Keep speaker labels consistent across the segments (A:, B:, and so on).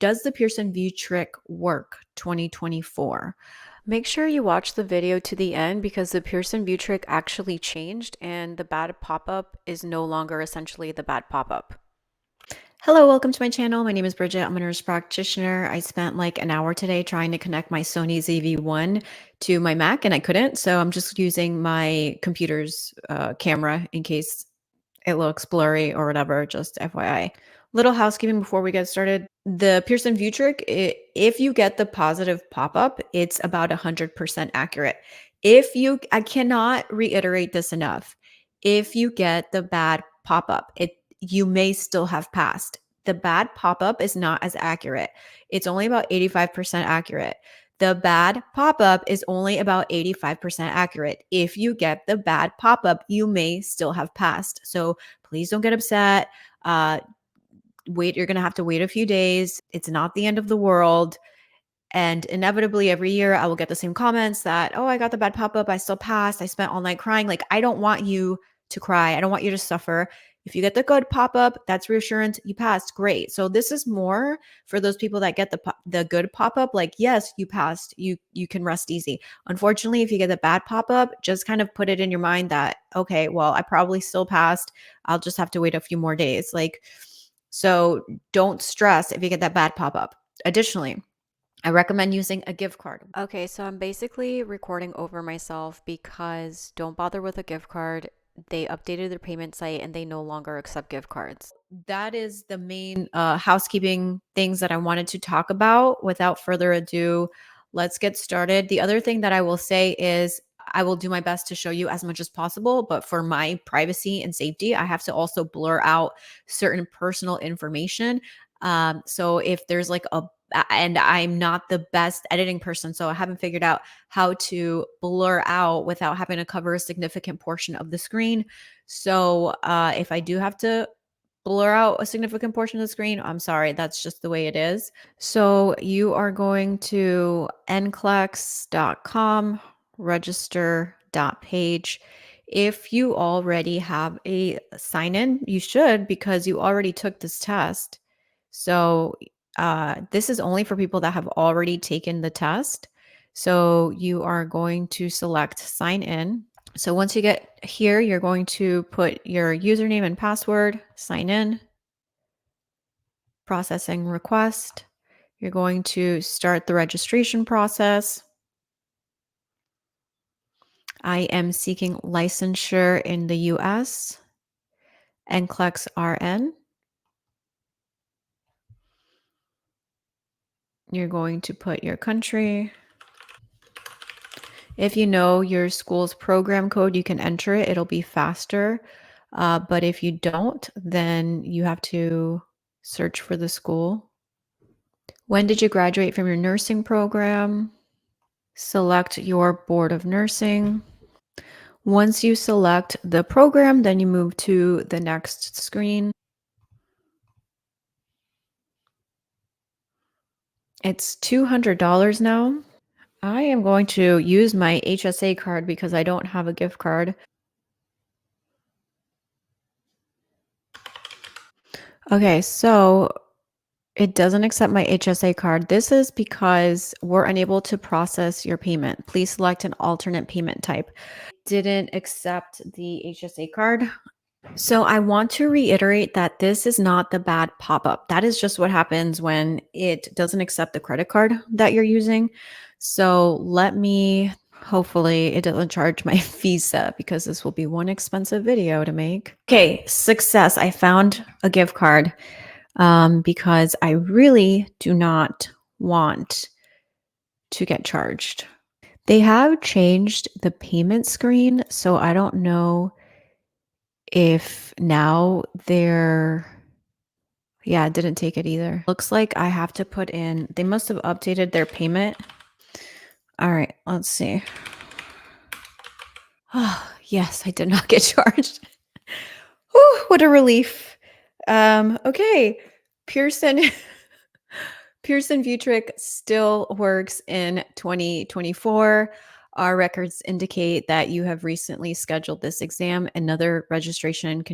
A: Does the Pearson Vue trick work 2024?
B: Make sure you watch the video to the end because the Pearson Vue trick actually changed and the bad pop-up is no longer essentially the bad pop-up.
A: Hello, welcome to my channel. My name is Brigitte. I'm a nurse practitioner. I spent like an hour today trying to connect my Sony ZV-1 to my Mac and I couldn't. So I'm just using my computer's camera in case it looks blurry or whatever, just FYI. Little housekeeping before we get started. The Pearson Vue trick, if you get the positive pop-up, it's about 100% accurate. I cannot reiterate this enough. If you get the bad pop-up, you may still have passed. The bad pop-up is not as accurate. It's only about 85% accurate. The bad pop-up is only about 85% accurate. If you get the bad pop-up, you may still have passed. So please don't get upset. You're going to have to wait a few days. It's not the end of the world. And inevitably, every year, I will get the same comments that, oh, I got the bad pop up. I still passed. I spent all night crying. Like, I don't want you to cry. I don't want you to suffer. If you get the good pop up, that's reassurance. You passed. Great. So this is more for those people that get the good pop up. Like, yes, you passed. You can rest easy. Unfortunately, if you get the bad pop up, just kind of put it in your mind that, okay, well, I probably still passed. I'll just have to wait a few more days. So don't stress if you get that bad pop up. Additionally, I recommend using a gift card.
B: Okay, so I'm basically recording over myself because don't bother with a gift card. They updated their payment site and they no longer accept gift cards.
A: That is the main housekeeping things that I wanted to talk about. Without further ado, let's get started. The other thing that I will say is I will do my best to show you as much as possible, but for my privacy and safety, I have to also blur out certain personal information. So if there's and I'm not the best editing person, so I haven't figured out how to blur out without having to cover a significant portion of the screen. So if I do have to blur out a significant portion of the screen, I'm sorry, that's just the way it is. So you are going to nclex.com, register.page. If you already have a sign in, you should because you already took this test. So this is only for people that have already taken the test. So you are going to select sign in. So once you get here, you're going to put your username and password, sign in, processing request. You're going to start the registration process. I am seeking licensure in the US, NCLEX RN. You're going to put your country. If you know your school's program code, you can enter it. It'll be faster. But if you don't, then you have to search for the school. When did you graduate from your nursing program? Select your board of nursing. Once you select the program, then you move to the next screen. It's $200 now. I am going to use my HSA card because I don't have a gift card. Okay, so it doesn't accept my HSA card. This is because we're unable to process your payment. Please select an alternate payment type. Didn't accept the HSA card. So I want to reiterate that this is not the bad pop-up. That is just what happens when it doesn't accept the credit card that you're using. So hopefully it doesn't charge my Visa because this will be one expensive video to make. Okay, success. I found a gift card because I really do not want to get charged. They have changed the payment screen, so I don't know if now yeah, it didn't take it either. Looks like I have to put in, they must have updated their payment. All right, let's see. Oh, yes, I did not get charged. Oh, what a relief. Okay, Pearson Pearson Vue trick still works in 2024. Our records indicate that you have recently scheduled this exam. Another registration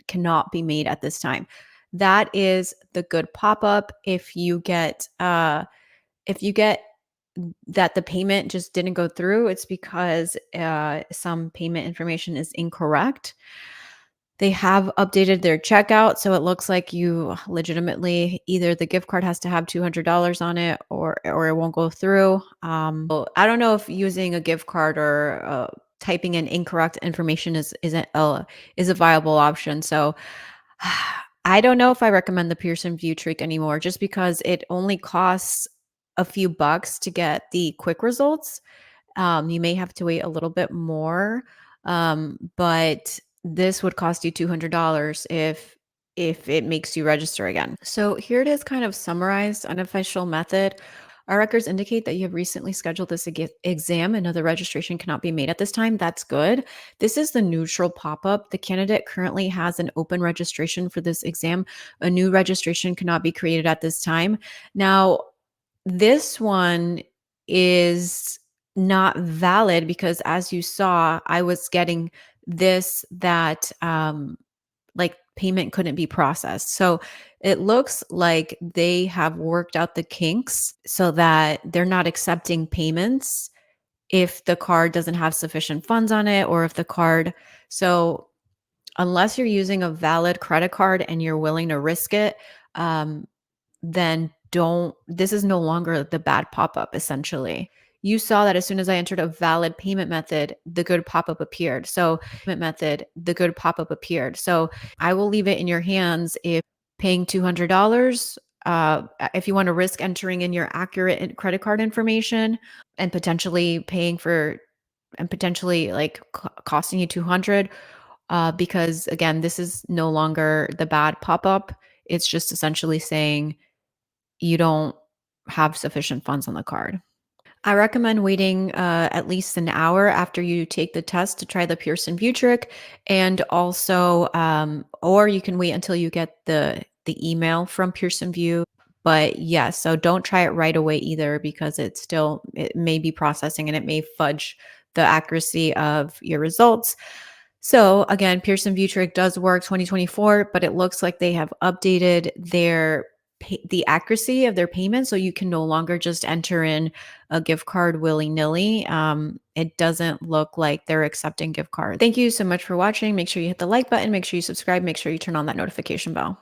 A: cannot be made at this time. That is the good pop-up. If you get that the payment just didn't go through, it's because some payment information is incorrect. They have updated their checkout, so it looks like you legitimately either the gift card has to have $200 on it or it won't go through. I don't know if using a gift card or typing in incorrect information is a viable option. So I don't know if I recommend the Pearson Vue trick anymore, just because it only costs a few bucks to get the quick results. You may have to wait a little bit more, but this would cost you $200 if it makes you register again. So here it is, kind of summarized, unofficial method. Our records indicate that you have recently scheduled this exam and other registration cannot be made at this time. That's good. This is the neutral pop-up. The candidate currently has an open registration for this exam. A new registration cannot be created at this time. Now, this one is not valid because, as you saw, I was getting this that like payment couldn't be processed. So it looks like they have worked out the kinks so that they're not accepting payments if the card doesn't have sufficient funds on it, or if the card, so unless you're using a valid credit card and you're willing to risk it, um, then don't, this is no longer the bad pop-up essentially. You saw that as soon as I entered a valid payment method, the good pop-up appeared. So I will leave it in your hands if paying $200, if you want to risk entering in your accurate credit card information and potentially paying for and potentially like costing you 200, because again, this is no longer the bad pop-up. It's just essentially saying you don't have sufficient funds on the card. I recommend waiting at least an hour after you take the test to try the Pearson Vue trick, and also, or you can wait until you get the email from Pearson Vue. But yeah, so don't try it right away either, because it may be processing and it may fudge the accuracy of your results. So again, Pearson Vue trick does work 2024, but it looks like they have updated the accuracy of their payment, so you can no longer just enter in a gift card willy-nilly. It doesn't look like they're accepting gift cards. Thank you so much for watching. Make sure you hit the like button, make sure you subscribe, make sure you turn on that notification bell.